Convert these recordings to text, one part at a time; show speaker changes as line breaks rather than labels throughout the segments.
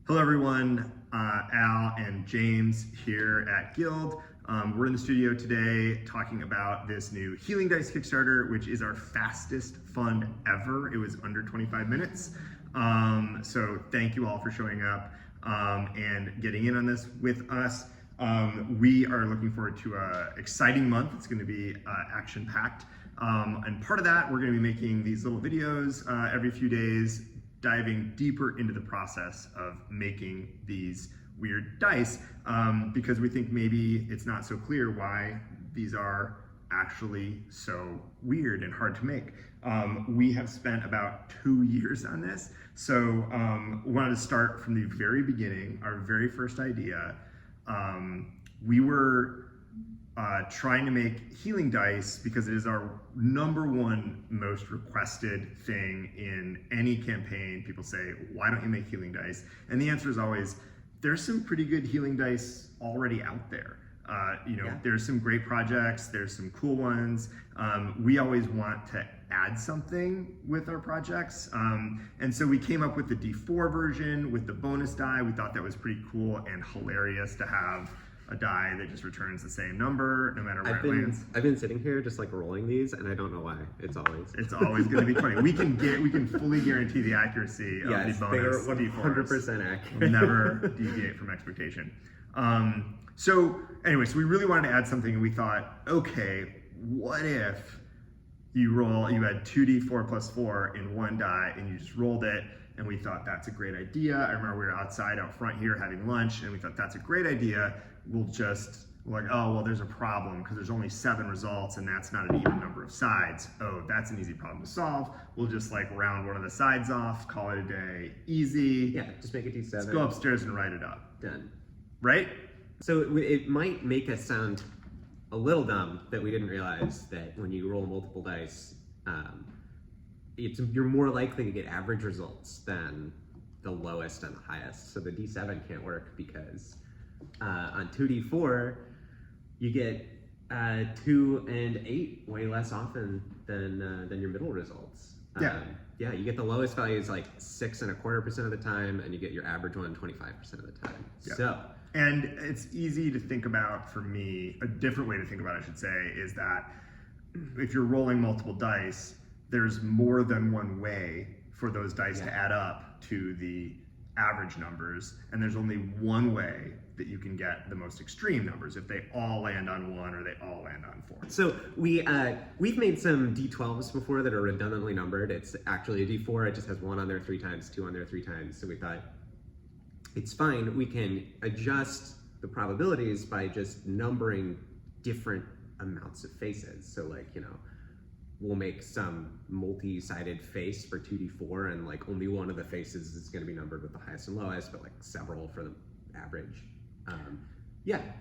Hello everyone, Al and James here at Gyld. We're in the studio today talking about this new Healing Dice Kickstarter, which is our fastest fund ever. It was under 25 minutes. So thank you all for showing up and getting in on this with us. We are looking forward to an exciting month. It's going to be action-packed. And part of that, we're going to be making these little videos every few days, diving deeper into the process of making these weird dice, because we think maybe it's not so clear why these are actually so weird and hard to make. We have spent about 2 years on this, so we wanted to start from the very beginning. Our very first idea, we were trying to make healing dice because it is our #1 most requested thing in any campaign. People say, why don't you make healing dice? And the answer is always, there's some pretty good healing dice already out there. There's some great projects, there's some cool ones. We always want to add something with our projects. And so we came up with the D4 version with the bonus die. We thought that was pretty cool and hilarious to have a die that just returns the same number no matter where it lands.
I've been sitting here just like rolling these, and I don't know why. It's always
going to be 20. We can fully guarantee the accuracy of the bonus.
They're 100% accurate.
Will never deviate from expectation. So we really wanted to add something, and we thought, okay, what if you had 2d4 plus 4 in one die, and you just rolled it. And we thought that's a great idea. I remember we were out front here having lunch, and we thought that's a great idea. There's a problem because there's only 7 results, and that's not an even number of sides. Oh, that's an easy problem to solve. We'll just round one of the sides off, call it a day, easy.
Yeah, just make it D7.
Let's go upstairs and write it up.
Done.
Right?
So it might make us sound a little dumb that we didn't realize that when you roll multiple dice, you're more likely to get average results than the lowest and the highest. So the D7 can't work because on 2d4, you get 2 and 8 way less often than your middle results. You get the lowest values 6.25% of the time, and you get your average one 25% of the time.
Yeah.
So.
And it's easy to think about, for me, a different way to think about it, I should say, is that if you're rolling multiple dice, there's more than one way for those dice to add up to the average numbers, and there's only one way that you can get the most extreme numbers, if they all land on 1 or they all land on 4.
So we've made some D12s before that are redundantly numbered. It's actually a D4, it just has 1 on there 3 times, 2 on there 3 times, so we thought, it's fine, we can adjust the probabilities by just numbering different amounts of faces. So we'll make some multi-sided face for 2d4, and only one of the faces is going to be numbered with the highest and lowest, but several for the average.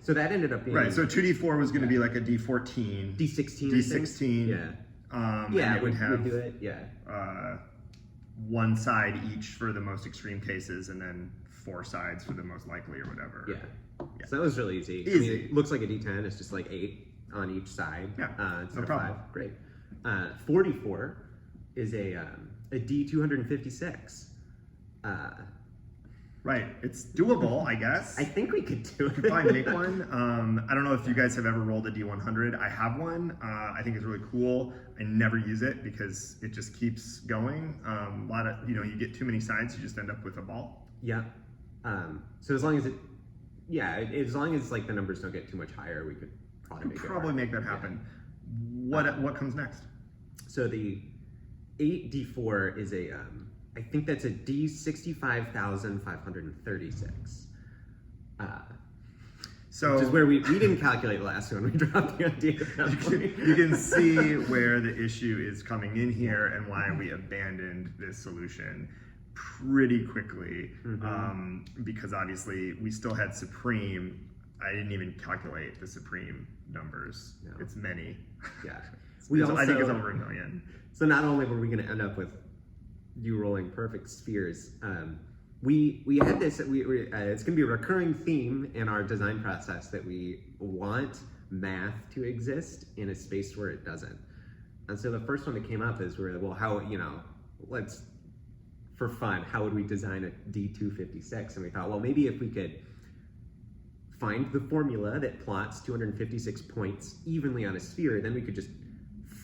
So that ended up being...
Right, so 2d4 was going to be a d14.
D16.
D16.
Yeah.
We'd
do it, yeah.
One side each for the most extreme cases, and then 4 sides for the most likely or whatever.
Yeah. So that was really easy. I mean, it looks like a D10, it's just 8 on each side.
Yeah,
instead
no problem.
5. Great. 44 is a D256.
Right, it's doable, I guess.
I think we could do it.
Could probably make one. I don't know if you guys have ever rolled a D100. I have one. I think it's really cool. I never use it because it just keeps going. A lot of, you get too many sides, you just end up with a ball.
Yeah. So as long as the numbers don't get too much higher, we could probably
make that happen. Yeah. What comes next? So
the 8d4 is I think that's a D65,536. Which is where we didn't calculate last one. We dropped the idea.
You can see where the issue is coming in here and why we abandoned this solution pretty quickly. Because obviously we still had Supreme. I didn't even calculate the Supreme numbers. No. It's many.
Yeah.
I think it's over 1 million.
So not only were we going to end up with you rolling perfect spheres, we had this. It's going to be a recurring theme in our design process that we want math to exist in a space where it doesn't. And so the first one that came up is let's for fun, how would we design a D256? And we thought, well, maybe if we could find the formula that plots 256 points evenly on a sphere, then we could just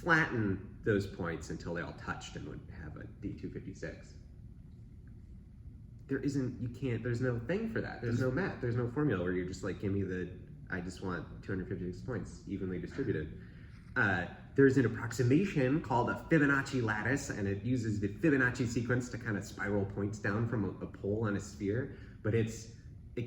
flatten those points until they all touched and would have a D256. There's no thing for that. There's no math, there's no formula where you're just like, give me I just want 256 points evenly distributed. There's an approximation called a Fibonacci lattice, and it uses the Fibonacci sequence to kind of spiral points down from a pole on a sphere, but it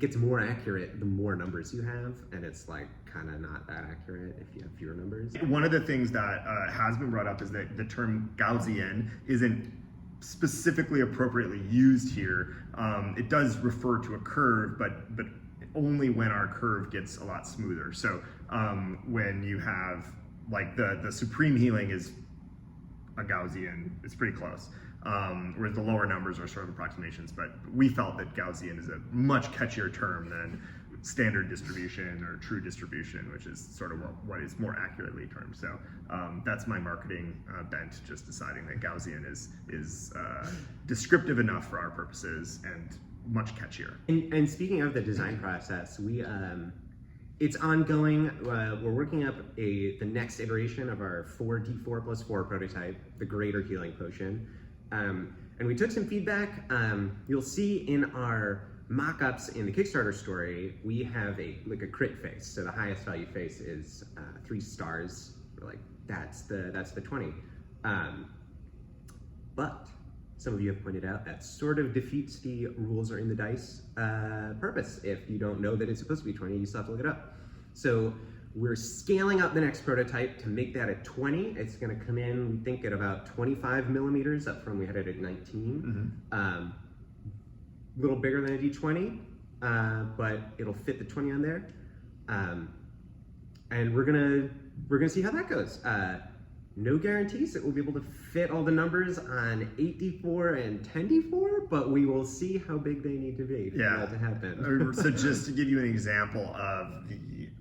gets more accurate the more numbers you have, and it's like kind of not that accurate if you have fewer numbers.
One of the things that has been brought up is that the term Gaussian isn't specifically appropriately used here. It does refer to a curve, but only when our curve gets a lot smoother. So when you have like the supreme healing is a Gaussian, it's pretty close. Whereas the lower numbers are sort of approximations, but we felt that Gaussian is a much catchier term than standard distribution or true distribution, which is sort of what is more accurately termed. So that's my marketing bent, just deciding that Gaussian is descriptive enough for our purposes and much catchier.
And speaking of the design process, it's ongoing. We're working up the next iteration of our 4D4+4 prototype, the Greater Healing Potion. And we took some feedback. You'll see in our mock-ups in the Kickstarter story, we have a crit face. So the highest value face is 3 stars. We're like, that's the 20. But some of you have pointed out that sort of defeats the rules are in the dice purpose. If you don't know that it's supposed to be 20, you still have to look it up. So we're scaling up the next prototype to make that at 20. It's going to come in, we think, at about 25 millimeters, up from we had it at 19. A little bigger than a D20, but it'll fit the 20 on there. And we're gonna see how that goes. No guarantees that we'll be able to fit all the numbers on 8D4 and 10D4, but we will see how big they need to be for that to happen.
So just to give you an example of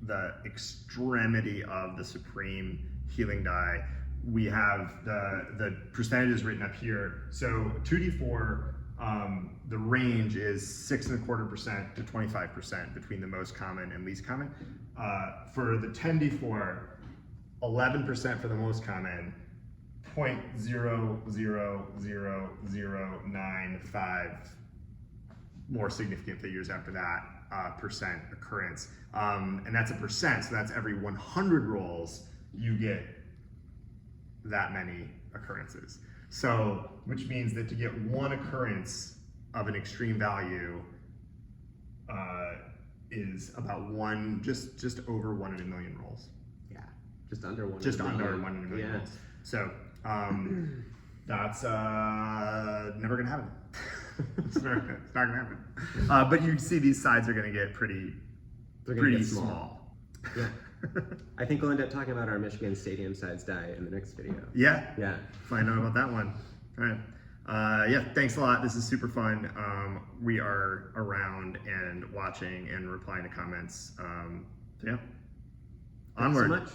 the extremity of the Supreme Healing Die, we have the percentages written up here. So 2D4, the range is 6.25% to 25% between the most common and least common. For the 10D4, 11% for the most common, 0.00095 more significant figures after that percent occurrence. And that's a percent, so that's every 100 rolls you get that many occurrences. So, which means that to get one occurrence of an extreme value is about just over 1 in a million rolls.
Yeah, just under 1.
Just under 1 in a million rolls. So that's never gonna happen. It's not gonna happen. But you see these sides are gonna get pretty small.
Yeah. I think we'll end up talking about our Michigan Stadium sides die in the next video.
Yeah.
Yeah.
Find out about that one. All right. Yeah, thanks a lot. This is super fun. We are around and watching and replying to comments. Yeah.
Thanks
Onward.
so much.